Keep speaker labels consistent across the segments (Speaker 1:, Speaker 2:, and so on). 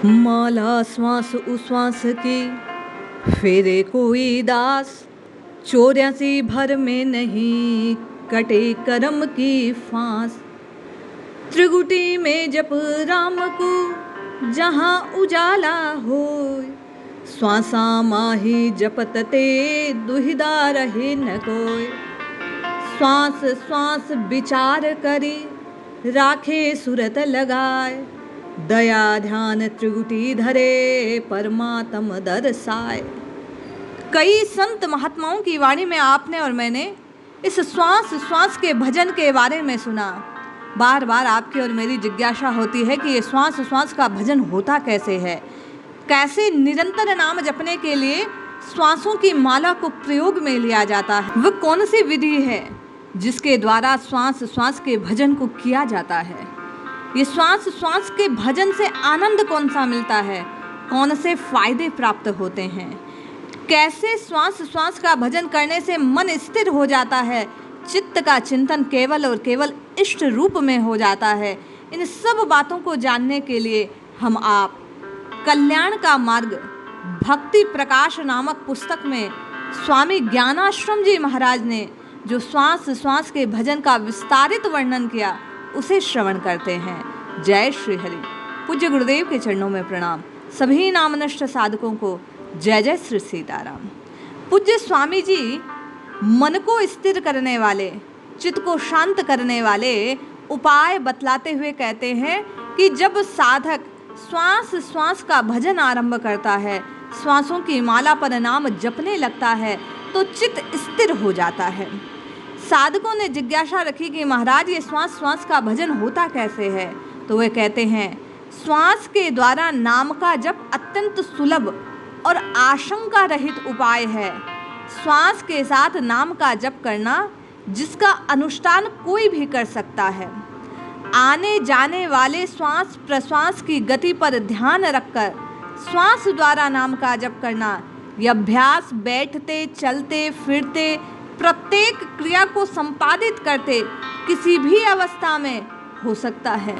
Speaker 1: माला श्वास उश्वास की फेरे कोई दास, 84 भर में नहीं कटे करम की फांस। त्रिगुटी में जप राम को जहाँ उजाला होय, श्वासा माही जपत ते दुहिदा रहे न कोय। श्वास श्वास विचार करी राखे सुरत लगाए, दया ध्यान त्रिगुटी धरे परमात्म दर्शाए। कई संत महात्माओं की वाणी में आपने और मैंने इस श्वास श्वास के भजन के बारे में सुना। बार बार आपकी और मेरी जिज्ञासा होती है कि ये श्वास श्वास का भजन होता कैसे है, कैसे निरंतर नाम जपने के लिए श्वासों की माला को प्रयोग में लिया जाता है। वह कौन सी विधि है जिसके द्वारा श्वास श्वास के भजन को किया जाता है। ये श्वास श्वास के भजन से आनंद कौन सा मिलता है, कौन से फायदे प्राप्त होते हैं, कैसे श्वास श्वास का भजन करने से मन स्थिर हो जाता है, चित्त का चिंतन केवल और केवल इष्ट रूप में हो जाता है। इन सब बातों को जानने के लिए हम आप कल्याण का मार्ग भक्ति प्रकाश नामक पुस्तक में स्वामी ज्ञानाश्रम जी महाराज ने जो श्वास श्वास के भजन का विस्तारित वर्णन किया उसे श्रवण करते हैं। जय श्री हरि। पूज्य गुरुदेव के चरणों में प्रणाम। सभी नामनिष्ठ साधकों को जय जय श्री सीताराम। पूज्य स्वामी जी मन को स्थिर करने वाले, चित्त को शांत करने वाले उपाय बतलाते हुए कहते हैं कि जब साधक श्वास श्वास का भजन आरंभ करता है, श्वासों की माला पर नाम जपने लगता है तो चित्त स्थिर हो जाता है। साधकों ने जिज्ञासा रखी कि महाराज ये श्वास श्वास का भजन होता कैसे है, तो वे कहते हैं श्वास के द्वारा नाम का जप अत्यंत सुलभ और आशंका रहित उपाय है। श्वास के साथ नाम का जप करना जिसका अनुष्ठान कोई भी कर सकता है। आने जाने वाले श्वास प्रश्वास की गति पर ध्यान रखकर श्वास द्वारा नाम का जप करना, यह अभ्यास बैठते चलते फिरते प्रत्येक क्रिया को संपादित करते किसी भी अवस्था में हो सकता है।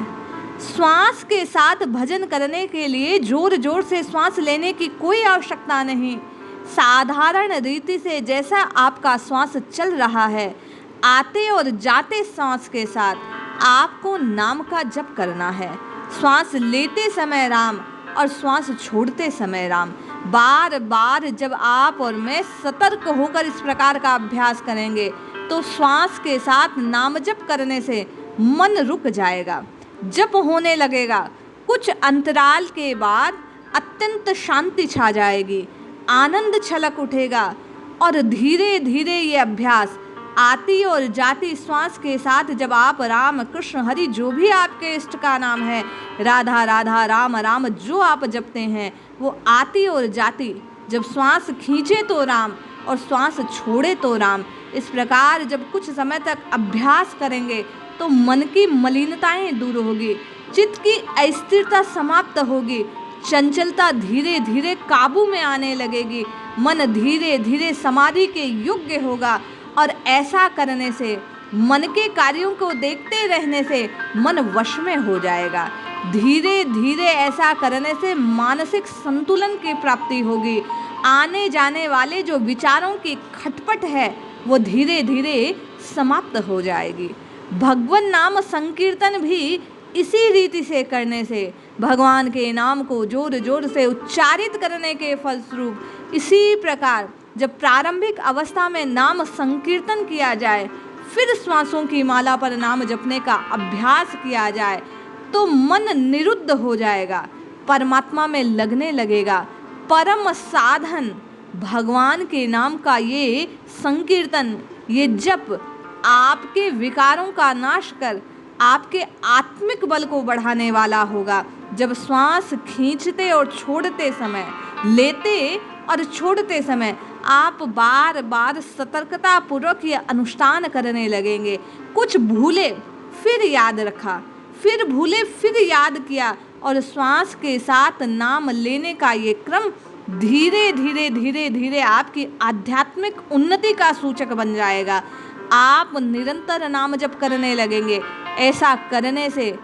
Speaker 1: श्वास के साथ भजन करने के लिए जोर जोर से श्वास लेने की कोई आवश्यकता नहीं। साधारण रीति से जैसा आपका श्वास चल रहा है, आते और जाते श्वास के साथ आपको नाम का जप करना है। श्वास लेते समय राम और श्वास छोड़ते समय राम। बार बार जब आप और मैं सतर्क होकर इस प्रकार का अभ्यास करेंगे तो श्वास के साथ नाम जप करने से मन रुक जाएगा, जप होने लगेगा। कुछ अंतराल के बाद अत्यंत शांति छा जाएगी, आनंद छलक उठेगा और धीरे धीरे ये अभ्यास आती और जाती श्वास के साथ जब आप राम कृष्ण हरि जो भी आपके इष्ट का नाम है, राधा राधा राम राम जो आप जपते हैं, वो आती और जाती जब श्वास खींचे तो राम और श्वास छोड़े तो राम, इस प्रकार जब कुछ समय तक अभ्यास करेंगे तो मन की मलिनताएं दूर होगी, चित्त की अस्थिरता समाप्त होगी, चंचलता धीरे धीरे काबू में आने लगेगी, मन धीरे धीरे समाधि के योग्य होगा। और ऐसा करने से मन के कार्यों को देखते रहने से मन वश में हो जाएगा। धीरे धीरे ऐसा करने से मानसिक संतुलन की प्राप्ति होगी। आने जाने वाले जो विचारों की खटपट है वो धीरे धीरे समाप्त हो जाएगी। भगवान नाम संकीर्तन भी इसी रीति से करने से, भगवान के नाम को जोर जोर से उच्चारित करने के फलस्वरूप इसी प्रकार जब प्रारंभिक अवस्था में नाम संकीर्तन किया जाए, फिर श्वासों की माला पर नाम जपने का अभ्यास किया जाए तो मन निरुद्ध हो जाएगा, परमात्मा में लगने लगेगा। परम साधन भगवान के नाम का ये संकीर्तन, ये जप आपके विकारों का नाश कर आपके आत्मिक बल को बढ़ाने वाला होगा। जब श्वास खींचते और छोड़ते समय, लेते और छोड़ते समय आप बार बार सतर्कता पूर्वक ये अनुष्ठान करने लगेंगे। कुछ भूले फिर याद रखा, फिर भूले फिर याद किया और श्वास के साथ नाम लेने का ये क्रम धीरे धीरे धीरे धीरे आपकी आध्यात्मिक उन्नति का सूचक बन जाएगा। आप निरंतर नाम जप करने लगेंगे। ऐसा करने से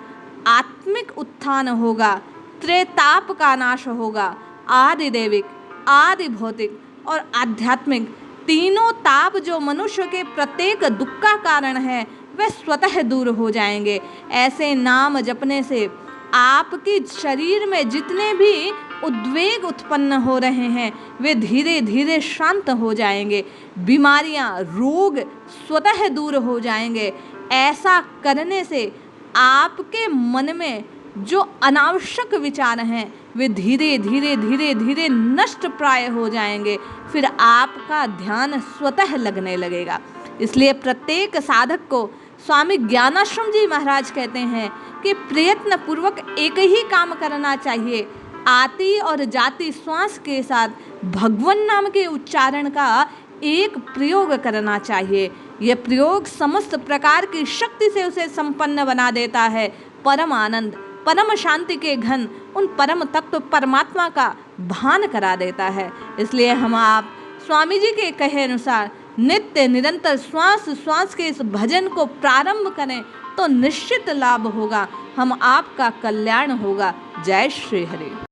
Speaker 1: आत्मिक उत्थान होगा, त्रेताप का नाश होगा। आदि दैविक, आदि भौतिक और आध्यात्मिक तीनों ताप जो मनुष्य के प्रत्येक दुख का कारण है वे स्वतः दूर हो जाएंगे। ऐसे नाम जपने से आपके शरीर में जितने भी उद्वेग उत्पन्न हो रहे हैं वे धीरे धीरे शांत हो जाएंगे। बीमारियां, रोग स्वतः दूर हो जाएंगे। ऐसा करने से आपके मन में जो अनावश्यक विचार हैं वे धीरे धीरे धीरे धीरे नष्ट प्राय हो जाएंगे। फिर आपका ध्यान स्वतः लगने लगेगा। इसलिए प्रत्येक साधक को स्वामी ज्ञानाश्रम जी महाराज कहते हैं कि प्रयत्न पूर्वक एक ही काम करना चाहिए। आती और जाती श्वास के साथ भगवान नाम के उच्चारण का एक प्रयोग करना चाहिए। यह प्रयोग समस्त प्रकार की शक्ति से उसे संपन्न बना देता है। परम आनंद, परम शांति के घन उन परम तत्व परमात्मा का भान करा देता है। इसलिए हम आप स्वामी जी के कहे अनुसार नित्य निरंतर श्वास श्वास के इस भजन को प्रारंभ करें तो निश्चित लाभ होगा, हम आपका कल्याण होगा। जय श्री हरि।